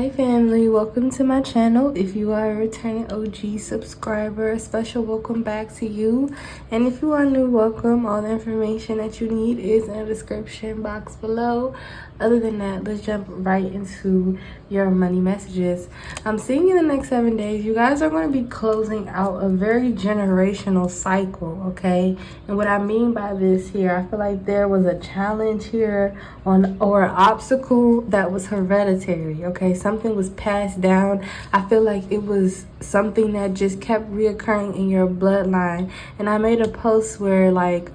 Hey family, welcome to my channel. If you are a returning OG subscriber, a special welcome back to you. And if you are new, welcome. All the information that you need is in the description box below. Other than that, let's jump right into your money messages. I'm seeing in the next 7 days, you guys are going to be closing out a very generational cycle, okay? And what I mean by this here, I feel like there was a challenge here or an obstacle that was hereditary, okay? Something was passed down. I feel like it was something that just kept reoccurring in your bloodline. And I made a post where like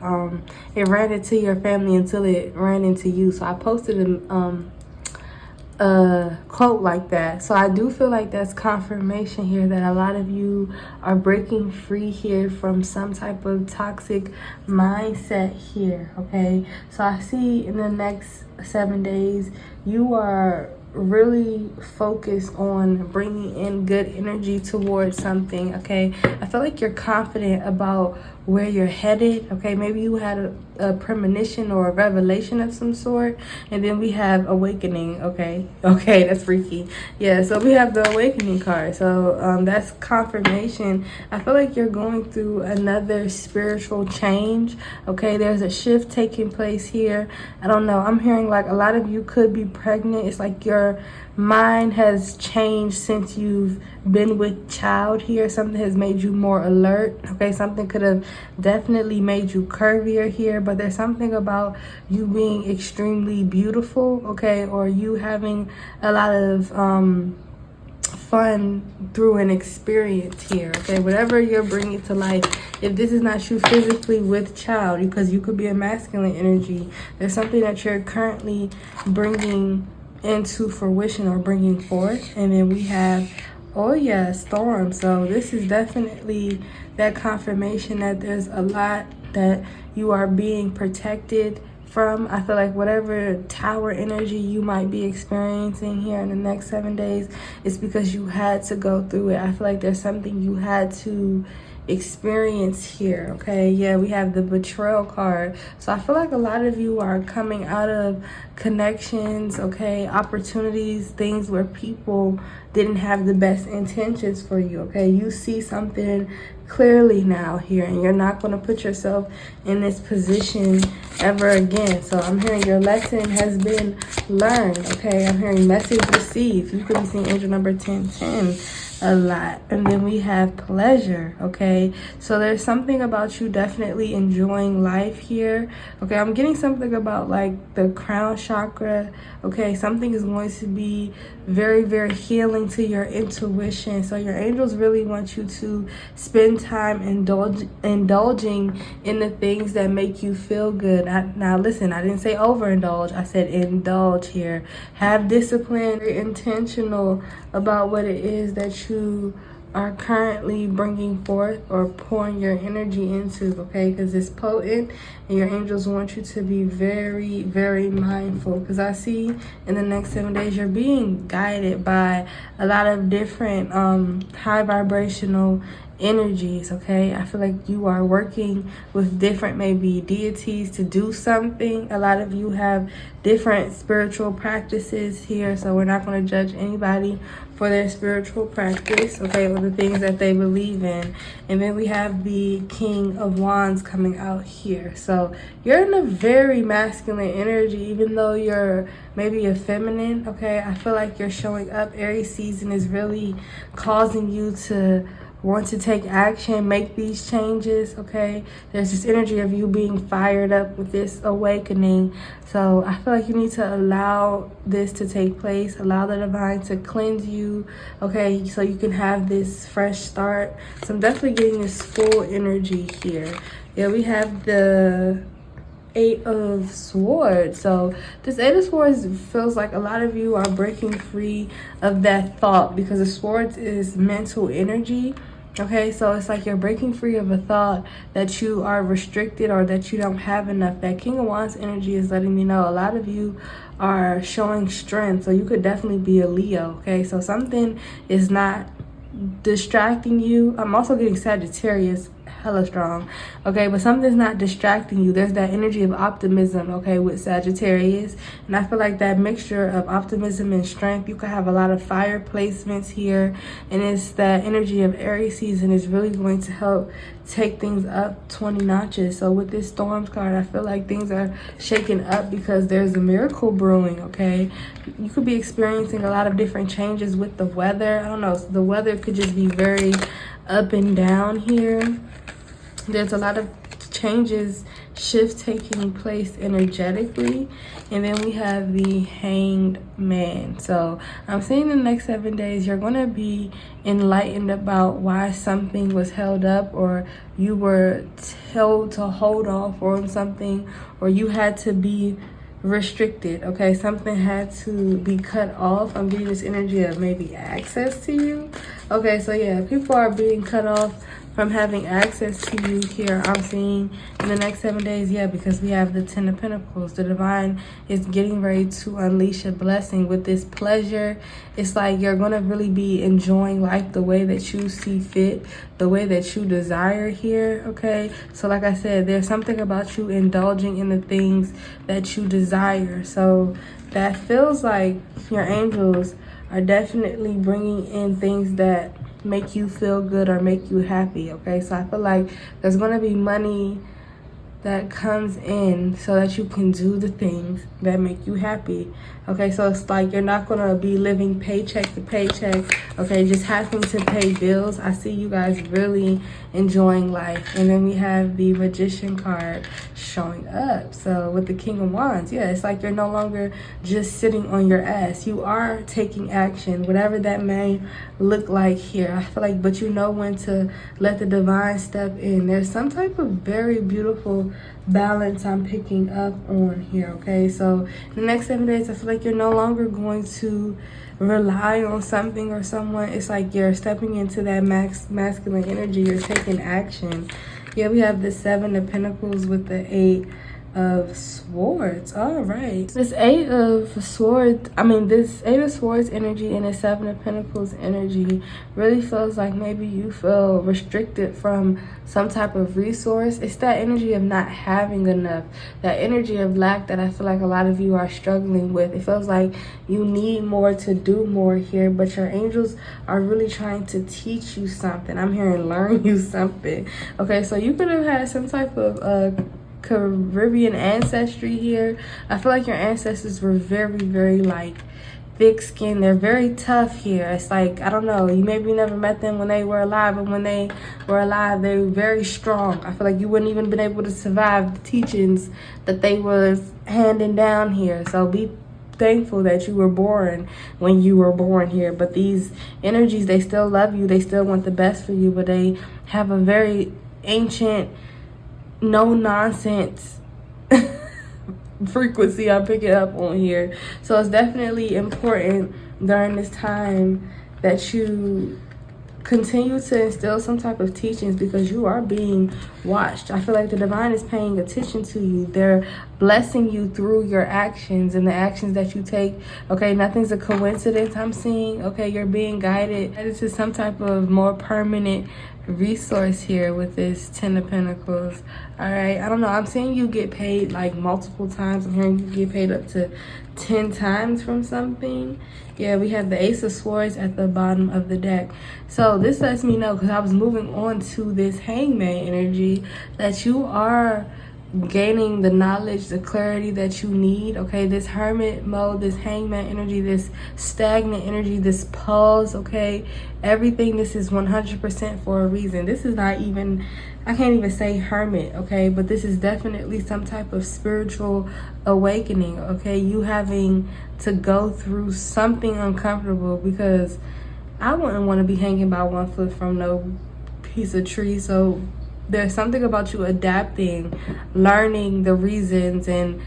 it ran into your family until it ran into you. So I posted a quote like that. So I do feel like that's confirmation here that a lot of you are breaking free here from some type of toxic mindset here, okay? So I see in the next 7 days you are really focused on bringing in good energy towards something, okay? I feel like you're confident about where you're headed, okay? Maybe you had a premonition or a revelation of some sort, and then we have awakening, okay? Okay, that's freaky. Yeah, so we have the awakening card. So that's confirmation. I feel like you're going through another spiritual change, okay? There's a shift taking place here. I don't know. I'm hearing like a lot of you could be pregnant. It's like your mind has changed since you've been with child here. Something has made you more alert, okay? Something could have definitely made you curvier here, but there's something about you being extremely beautiful, okay? Or you having a lot of fun through an experience here, okay? Whatever you're bringing to life, if this is not you physically with child, because you could be a masculine energy, there's something that you're currently bringing into fruition or bringing forth. And then we have, oh yeah, storm. So this is definitely that confirmation that there's a lot that you are being protected from. I feel like whatever tower energy you might be experiencing here in the next 7 days, it's because you had to go through it. I feel like there's something you had to experience here, okay? Yeah, we have the betrayal card. So I feel like a lot of you are coming out of connections, okay, opportunities, things where people didn't have the best intentions for you, okay? You see something clearly now here, and you're not going to put yourself in this position ever again. So I'm hearing your lesson has been learned, okay? I'm hearing message received. You could be seeing angel number 1010 a lot. And then we have pleasure, okay? So there's something about you definitely enjoying life here, okay? I'm getting something about like the crown chakra, okay? Something is going to be very, very healing to your intuition. So your angels really want you to spend time indulging in the things that make you feel good. Now listen, I didn't say overindulge, I said indulge here. Have discipline, very intentional about what it is that you are currently bringing forth or pouring your energy into, okay? Because it's potent, and your angels want you to be very, very mindful. Because I see in the next 7 days you're being guided by a lot of different high vibrational energies, okay? I feel like you are working with different maybe deities to do something. A lot of you have different spiritual practices here, so we're not going to judge anybody for their spiritual practice, okay, or the things that they believe in. And then we have the King of Wands coming out here. So you're in a very masculine energy, even though you're maybe a feminine, okay? I feel like you're showing up. Aries season is really causing you to want to take action, make these changes, okay? There's this energy of you being fired up with this awakening. So I feel like you need to allow this to take place, allow the divine to cleanse you, okay? So you can have this fresh start. So I'm definitely getting this full energy here. Yeah, we have the 8 of Swords. So this 8 of Swords feels like a lot of you are breaking free of that thought, because the Swords is mental energy, okay? So it's like you're breaking free of a thought that you are restricted or that you don't have enough. That King of Wands energy is letting me know a lot of you are showing strength. So you could definitely be a Leo, okay? So something is not distracting you. I'm also getting Sagittarius hella strong, okay? But something's not distracting you. There's that energy of optimism, okay, with Sagittarius. And I feel like that mixture of optimism and strength, you could have a lot of fire placements here. And it's that energy of Aries season is really going to help take things up 20 notches. So with this Storms card, I feel like things are shaking up because there's a miracle brewing, okay? You could be experiencing a lot of different changes with the weather. I don't know, the weather could just be very up and down here. There's a lot of changes, shifts taking place energetically. And then we have the Hanged Man. So I'm saying in the next 7 days, you're going to be enlightened about why something was held up, or you were told to hold off on something, or you had to be restricted, okay? Something had to be cut off. I'm getting this energy of maybe access to you. Okay, so yeah, people are being cut off from having access to you here. I'm seeing in the next 7 days, yeah, because we have the 10 of Pentacles. The divine is getting ready to unleash a blessing with this pleasure. It's like you're going to really be enjoying life the way that you see fit, the way that you desire here, okay? So like I said, there's something about you indulging in the things that you desire. So that feels like your angels are definitely bringing in things that make you feel good or make you happy, okay? So I feel like there's going to be money that comes in so that you can do the things that make you happy, okay? So it's like you're not going to be living paycheck to paycheck, okay, just having to pay bills. I see you guys really enjoying life. And then we have the Magician card showing up. So with the King of Wands, yeah, it's like you're no longer just sitting on your ass. You are taking action, whatever that may look like here. I feel like, but you know when to let the divine step in. There's some type of very beautiful balance I'm picking up on here, okay? So in the next 7 days, I feel like you're no longer going to rely on something or someone. It's like you're stepping into that masculine energy. You're taking action. Yeah, we have the 7 of Pentacles with the 8 of Swords. All right, this 8 of Swords, this 8 of Swords energy and the 7 of Pentacles energy really feels like maybe you feel restricted from some type of resource. It's that energy of not having enough, that energy of lack that I feel like a lot of you are struggling with. It feels like you need more to do more here, but your angels are really trying to teach you something. I'm hearing learn you something, okay? So you could have had some type of Caribbean ancestry here. I feel like your ancestors were very, very like thick skinned. They're very tough here. It's like, I don't know, you maybe never met them when they were alive, but when they were alive, they were very strong. I feel like you wouldn't even been able to survive the teachings that they was handing down here. So be thankful that you were born when you were born here. But these energies, they still love you. They still want the best for you, but they have a very ancient, no nonsense frequency I'm picking up on here. So it's definitely important during this time that you continue to instill some type of teachings, because you are being watched. I feel like the divine is paying attention to you. They're blessing you through your actions and the actions that you take, okay? Nothing's a coincidence, I'm seeing, okay? You're being guided into some type of more permanent resource here with this 10 of Pentacles. All right, I don't know, I'm seeing you get paid like multiple times. I'm hearing you get paid up to 10 times from something. Yeah, we have the Ace of Swords at the bottom of the deck. So this lets me know, because I was moving on to this Hangman energy, that you are gaining the knowledge, the clarity that you need, okay? This hermit mode, this hangman energy, this stagnant energy, this pause, okay? Everything, this is 100% for a reason. This is not even, I can't even say hermit, okay? But this is definitely some type of spiritual awakening, okay? You having to go through something uncomfortable, because I wouldn't want to be hanging by one foot from no piece of tree. So there's something about you adapting, learning the reasons, and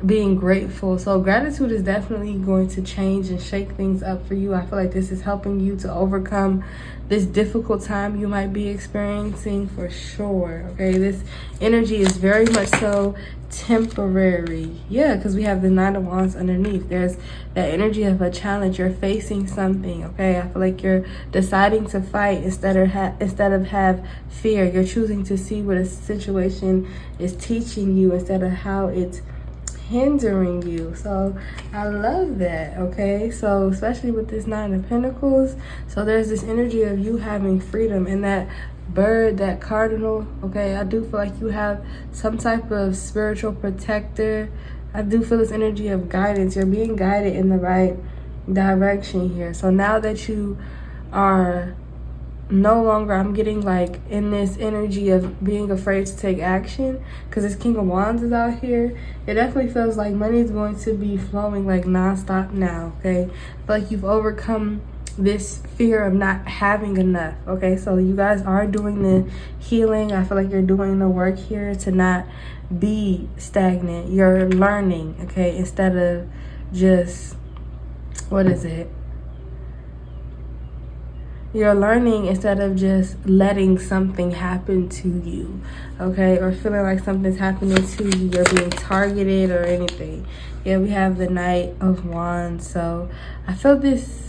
being grateful. So gratitude is definitely going to change and shake things up for you. I feel like this is helping you to overcome this difficult time you might be experiencing for sure. Okay, this energy is very much so temporary. Yeah, because we have the Nine of Wands underneath. There's that energy of a challenge. You're facing something. Okay, I feel like you're deciding to fight instead of have fear. You're choosing to see what a situation is teaching you instead of how it's hindering you. So I love that. Okay, so especially with this Nine of Pentacles, so there's this energy of you having freedom, and that bird, that cardinal. Okay, I do feel like you have some type of spiritual protector. I do feel this energy of guidance. You're being guided in the right direction here. So now that you are no longer, I'm getting like in this energy of being afraid to take action, because this King of Wands is out here. It definitely feels like money is going to be flowing like nonstop now. Okay, I feel like you've overcome this fear of not having enough. Okay, so you guys are doing the healing. I feel like you're doing the work here to not be stagnant. You're learning, okay, instead of just, what is it? You're learning instead of just letting something happen to you, okay? Or feeling like something's happening to you. You're being targeted or anything. Yeah, we have the Knight of Wands. So I feel this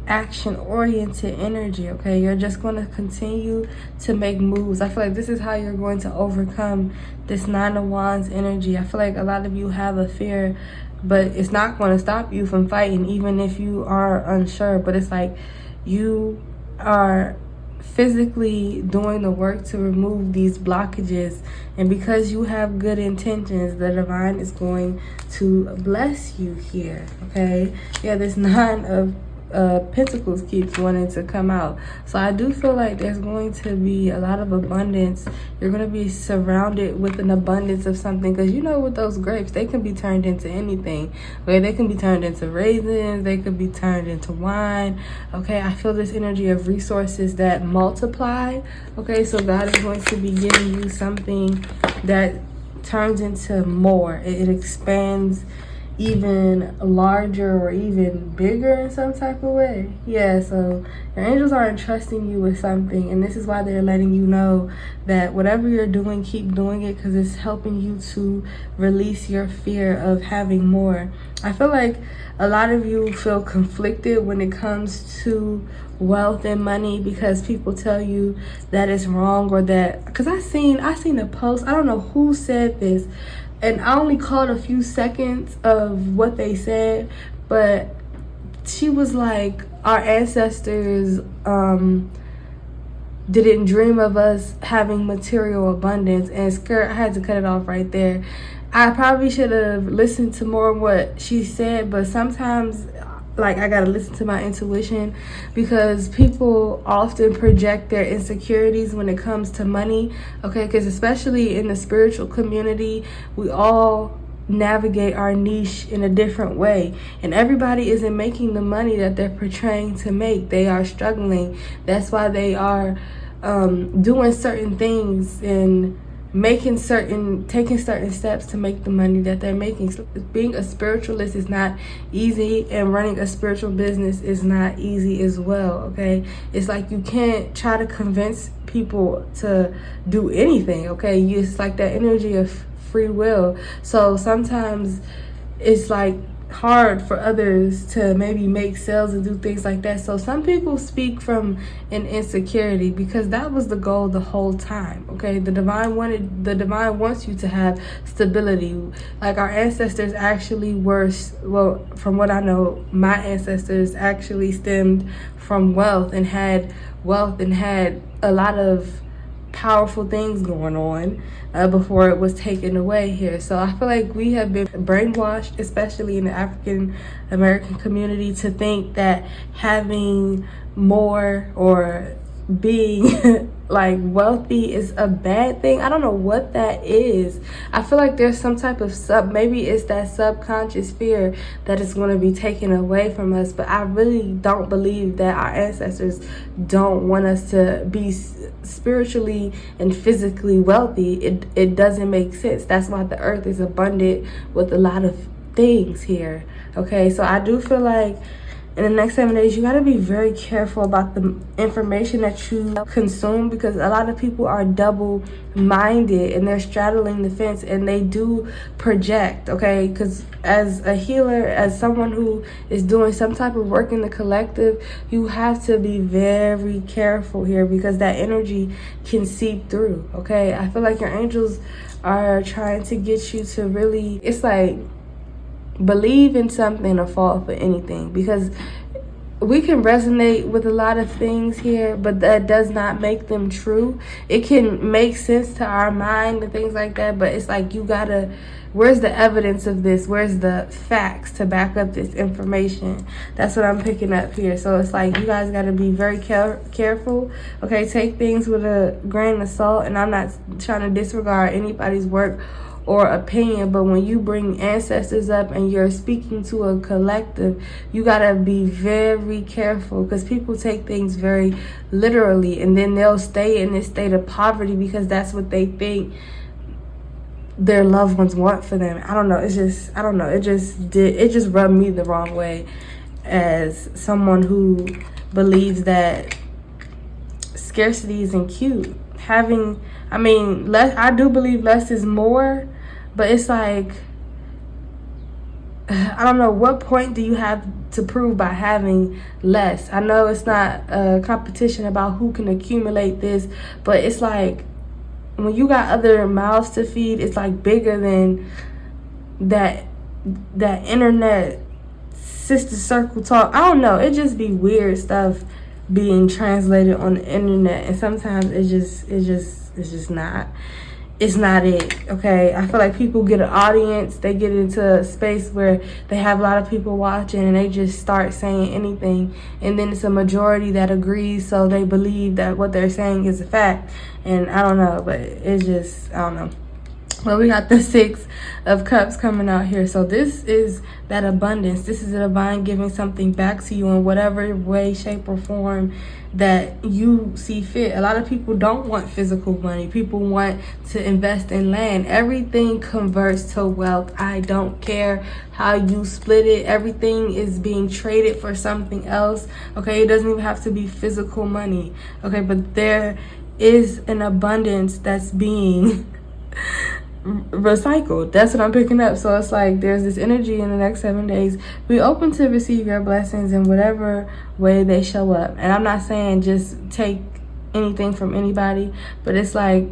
action-oriented energy, okay? You're just going to continue to make moves. I feel like this is how you're going to overcome this Nine of Wands energy. I feel like a lot of you have a fear, but it's not going to stop you from fighting, even if you are unsure. But it's like you are physically doing the work to remove these blockages, and because you have good intentions, the divine is going to bless you here. Okay, yeah, this Nine of Pentacles keeps wanting to come out. So I do feel like there's going to be a lot of abundance. You're going to be surrounded with an abundance of something, because you know, with those grapes, they can be turned into anything. Okay, they can be turned into raisins, they could be turned into wine. Okay, I feel this energy of resources that multiply. Okay, so God is going to be giving you something that turns into more. It expands even larger or even bigger in some type of way. Yeah, so your angels are entrusting you with something, and this is why they're letting you know that whatever you're doing, keep doing it, because it's helping you to release your fear of having more. I feel like a lot of you feel conflicted when it comes to wealth and money, because people tell you that it's wrong, or that, because I seen a post, I don't know who said this, and I only caught a few seconds of what they said, but she was like, our ancestors didn't dream of us having material abundance. And I had to cut it off right there. I probably should have listened to more of what she said, but sometimes, like, I gotta listen to my intuition, because people often project their insecurities when it comes to money. Okay, because especially in the spiritual community, we all navigate our niche in a different way, and everybody isn't making the money that they're portraying to make. They are struggling. That's why they are doing certain things and taking certain steps to make the money that they're making. So being a spiritualist is not easy, and running a spiritual business is not easy as well. Okay, it's like you can't try to convince people to do anything. Okay, it's like that energy of free will. So sometimes it's like hard for others to maybe make sales and do things like that. So some people speak from an insecurity, because that was the goal the whole time. Okay, the divine wants you to have stability. Like, our ancestors actually were, well, from what I know, my ancestors actually stemmed from wealth and had a lot of powerful things going on before it was taken away here. So I feel like we have been brainwashed, especially in the African American community, to think that having more or being like wealthy is a bad thing. I don't know what that is. I feel like there's some type of maybe it's that subconscious fear that is going to be taken away from us, but I really don't believe that our ancestors don't want us to be spiritually and physically wealthy. It doesn't make sense. That's why the earth is abundant with a lot of things here. Okay, so I do feel like in the next 7 days, you got to be very careful about the information that you consume, because a lot of people are double-minded and they're straddling the fence and they do project, okay? Because as a healer, as someone who is doing some type of work in the collective, you have to be very careful here, because that energy can seep through, okay? I feel like your angels are trying to get you to really, it's like, believe in something or fall for anything, because we can resonate with a lot of things here, but that does not make them true. It can make sense to our mind and things like that, but it's like you gotta, where's the evidence of this? Where's the facts to back up this information? That's what I'm picking up here. So it's like you guys gotta be very careful. Okay, take things with a grain of salt, and I'm not trying to disregard anybody's work or opinion, but when you bring ancestors up and you're speaking to a collective, you gotta be very careful, because people take things very literally, and then they'll stay in this state of poverty because that's what they think their loved ones want for them. I don't know, it's just, I don't know, it just rubbed me the wrong way as someone who believes that scarcity isn't cute. I do believe less is more, but it's like, I don't know, what point do you have to prove by having less? I know it's not a competition about who can accumulate this, but it's like, when you got other mouths to feed, it's like bigger than that internet sister circle talk. I don't know, it just be weird stuff being translated on the internet, and sometimes it's just not it. Okay, I feel like people get an audience, they get into a space where they have a lot of people watching, and they just start saying anything, and then it's a majority that agrees, so they believe that what they're saying is a fact. And I don't know, but it's just, I don't know. Well, we got the 6 of Cups coming out here. So this is that abundance. This is the divine giving something back to you in whatever way, shape, or form that you see fit. A lot of people don't want physical money. People want to invest in land. Everything converts to wealth. I don't care how you split it. Everything is being traded for something else. Okay, it doesn't even have to be physical money. Okay, but there is an abundance that's being recycled. That's what I'm picking up. So it's like there's this energy in the next 7 days. Be open to receive your blessings in whatever way they show up. And I'm not saying just take anything from anybody, but it's like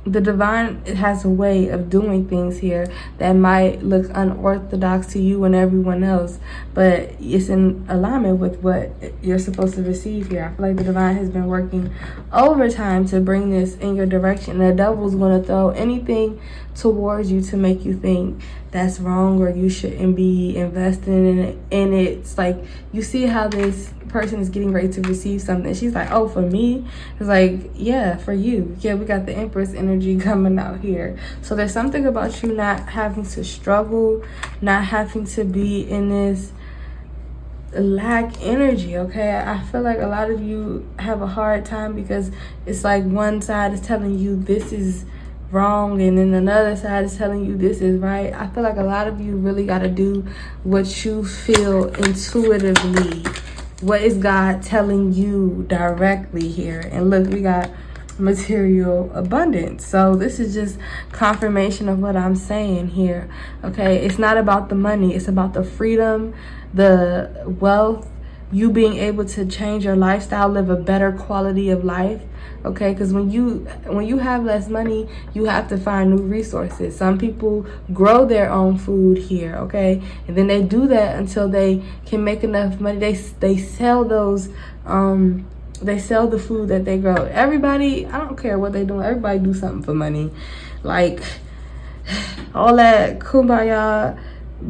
the divine has a way of doing things here that might look unorthodox to you and everyone else, but it's in alignment with what you're supposed to receive here. I feel like the divine has been working overtime to bring this in your direction. The devil's going to throw anything towards you to make you think that's wrong or you shouldn't be investing in it. And it's like, you see how this person is getting ready to receive something. She's like, oh, for me? It's like, yeah, for you. Yeah, we got the Empress energy coming out here. So there's something about you not having to struggle, not having to be in this lack energy. Okay, I feel like a lot of you have a hard time because it's like one side is telling you this is wrong and then another side is telling you this is right. I feel like a lot of you really got to do what you feel intuitively. What is God telling you directly here? And look, we got material abundance. So this is just confirmation of what I'm saying here. Okay, it's not about the money, it's about the freedom, the wealth, you being able to change your lifestyle, live a better quality of life. Okay, because when you have less money, you have to find new resources. Some people grow their own food here, okay, and then they do that until they can make enough money. They sell those they sell the food that they grow. Everybody, I don't care what they're doing, everybody do something for money. Like all that kumbaya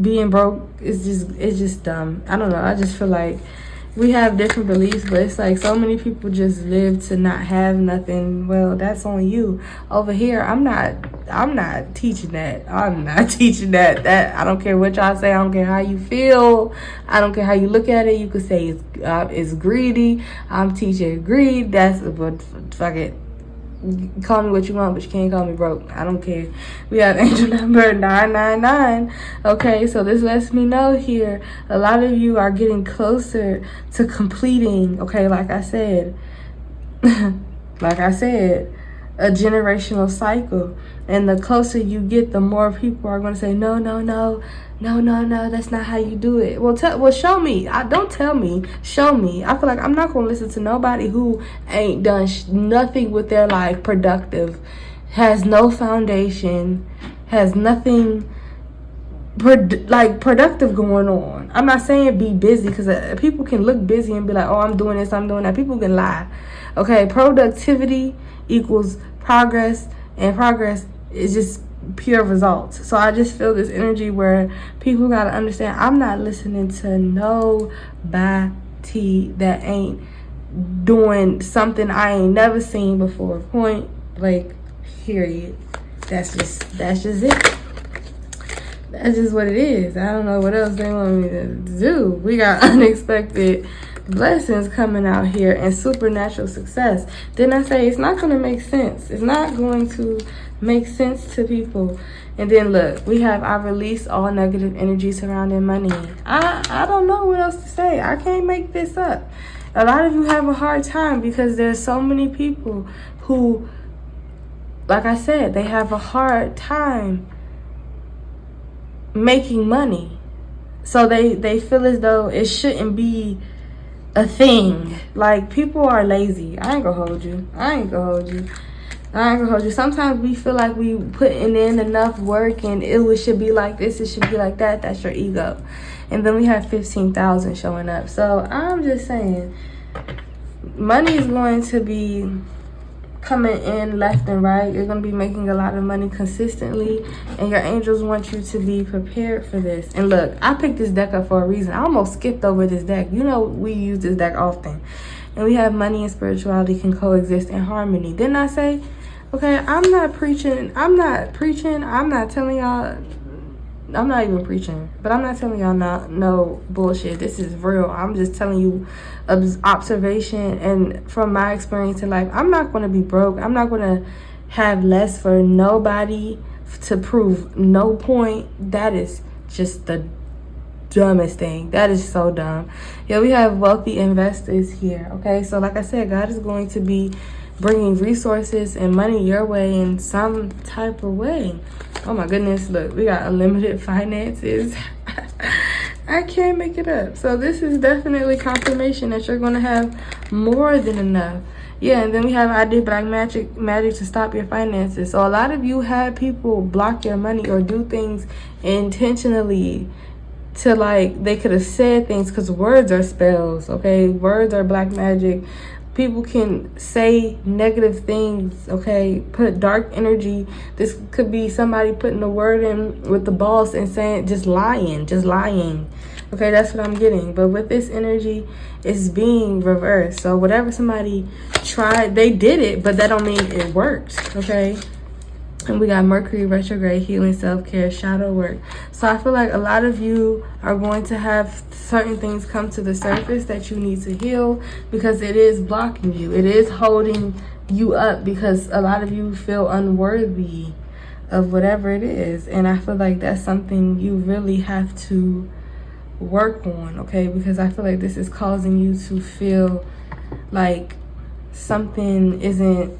being broke is just dumb. I don't know, I just feel like we have different beliefs, but it's like so many people just live to not have nothing. Well, that's on you. Over here, I'm not teaching that. I'm not teaching that. That I don't care what y'all say. I don't care how you feel. I don't care how you look at it. You could say it's greedy. I'm teaching greed. That's but fuck it. Call me what you want, but you can't call me broke. I don't care. We have angel number 999. Okay, so this lets me know here, a lot of you are getting closer to completing, okay, like I said, a generational cycle. And the closer you get, the more people are going to say, no, that's not how you do it. Well, show me. Don't tell me. Show me. I feel like I'm not going to listen to nobody who ain't done nothing with their life productive, has no foundation, has nothing productive going on. I'm not saying be busy, because people can look busy and be like, oh, I'm doing this, I'm doing that. People can lie. Okay, productivity equals progress, and progress is just pure results. So I just feel this energy where people gotta understand, I'm not listening to nobody that ain't doing something I ain't never seen before. Point blank, period. That's just it. That's just what it is. I don't know what else they want me to do. We got unexpected blessings coming out here and supernatural success. Didn't I say it's not going to make sense? It's not going to make sense to people. And then look, we have I release all negative energy surrounding money. I don't know what else to say. I can't make this up. A lot of you have a hard time because there's so many people who, like I said, they have a hard time making money. So they feel as though it shouldn't be a thing. Like, people are lazy. I ain't gonna hold you. Sometimes we feel like we putting in enough work and it should be like this, it should be like that. That's your ego. And then we have 15,000 showing up. So I'm just saying, money is going to be coming in left and right. You're going to be making a lot of money consistently, and your angels want you to be prepared for this. And look, I picked this deck up for a reason. I almost skipped over this deck. You know, we use this deck often. And we have money and spirituality can coexist in harmony. Didn't I say? Okay, I'm not preaching. I'm not telling y'all. I'm not even preaching, but I'm not telling y'all no bullshit. This is real. I'm just telling you observation and from my experience in life. I'm not going to be broke. I'm not going to have less for nobody to prove no point. That is just the dumbest thing. That is so dumb. Yeah, we have wealthy investors here. Okay, so like I said, God is going to be bringing resources and money your way in some type of way. Oh my goodness, look, we got unlimited finances. I can't make it up. So this is definitely confirmation that you're going to have more than enough. Yeah, and then we have I did black magic to stop your finances. So a lot of you had people block your money or do things intentionally to, like, they could have said things, because words are spells, okay? Words are black magic. People can say negative things, okay? Put dark energy. This could be somebody putting a word in with the boss and saying, just lying. Okay, that's what I'm getting. But with this energy, it's being reversed. So whatever somebody tried, they did it, but that don't mean it worked, okay? And we got Mercury retrograde, healing, self-care, shadow work. So I feel like a lot of you are going to have certain things come to the surface that you need to heal, because it is blocking you. It is holding you up because a lot of you feel unworthy of whatever it is. And I feel like that's something you really have to work on, okay? Because I feel like this is causing you to feel like something isn't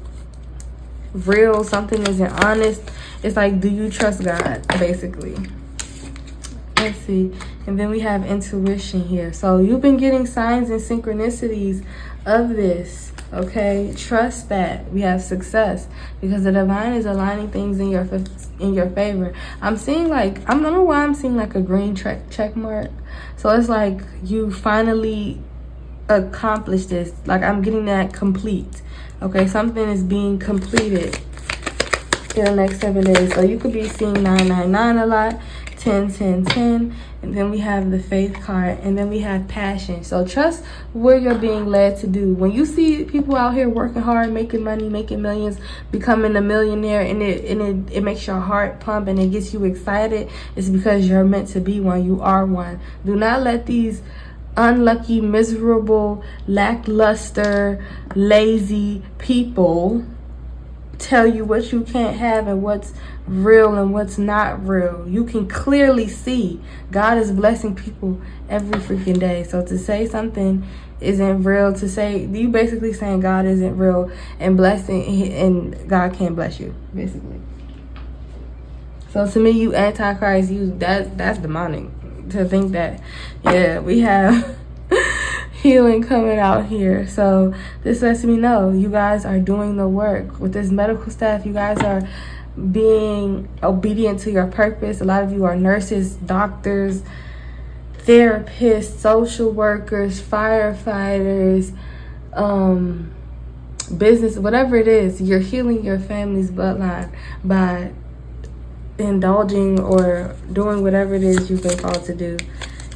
real, something isn't honest. It's like, do you trust God, basically? Let's see. And then we have intuition here. So you've been getting signs and synchronicities of this, okay? Trust that. We have success because the divine is aligning things in your favor. I'm seeing, like, I don't know why I'm seeing like a green check mark. So it's like you finally accomplished this. Like, I'm getting that complete. Okay, something is being completed in the next 7 days. So you could be seeing 999 a lot, 10, 10, 10. And then we have the faith card. And then we have passion. So trust where you're being led to do. When you see people out here working hard, making money, making millions, becoming a millionaire, and it makes your heart pump and it gets you excited, it's because you're meant to be one. You are one. Do not let these unlucky, miserable, lackluster, lazy people tell you what you can't have and what's real and what's not real. You can clearly see God is blessing people every freaking day. So to say something isn't real, to say, you basically saying God isn't real and blessing, and God can't bless you, basically. So to me, you antichrist, that's demonic to think that. Yeah, we have healing coming out here. So this lets me know you guys are doing the work with this medical staff. You guys are being obedient to your purpose. A lot of you are nurses, doctors, therapists, social workers, firefighters, business, whatever it is. You're healing your family's bloodline by indulging or doing whatever it is you've been called to do.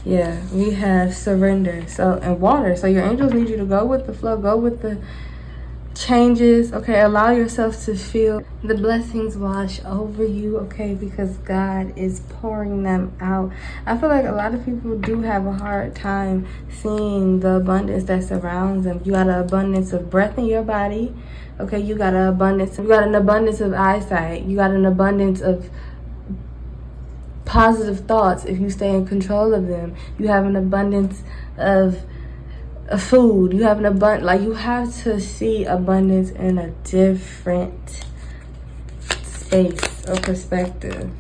Yeah, we have surrender. So, and water. So your angels need you to go with the flow, go with the changes. Okay, allow yourself to feel the blessings wash over you. Okay, because God is pouring them out. I feel like a lot of people do have a hard time seeing the abundance that surrounds them. You got an abundance of breath in your body. Okay, you got an abundance of eyesight. You got an abundance of positive thoughts if you stay in control of them. You have an abundance of food. You have an abundance, like, you have to see abundance in a different space or perspective.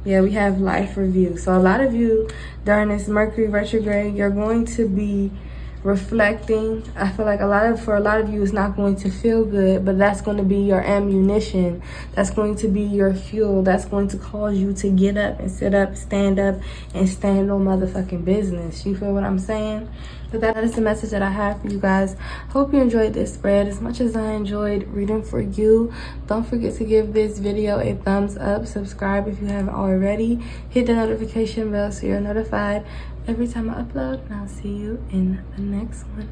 Yeah, we have life review. So a lot of you during this Mercury retrograde, you're going to be reflecting. I feel like for a lot of you, it's not going to feel good, but that's going to be your ammunition. That's going to be your fuel. That's going to cause you to get up and sit up, stand on motherfucking business. You feel what I'm saying? But that is the message that I have for you guys. Hope you enjoyed this spread as much as I enjoyed reading for you. Don't forget to give this video a thumbs up. Subscribe if you haven't already. Hit the notification bell so you're notified every time I upload, and I'll see you in the next one.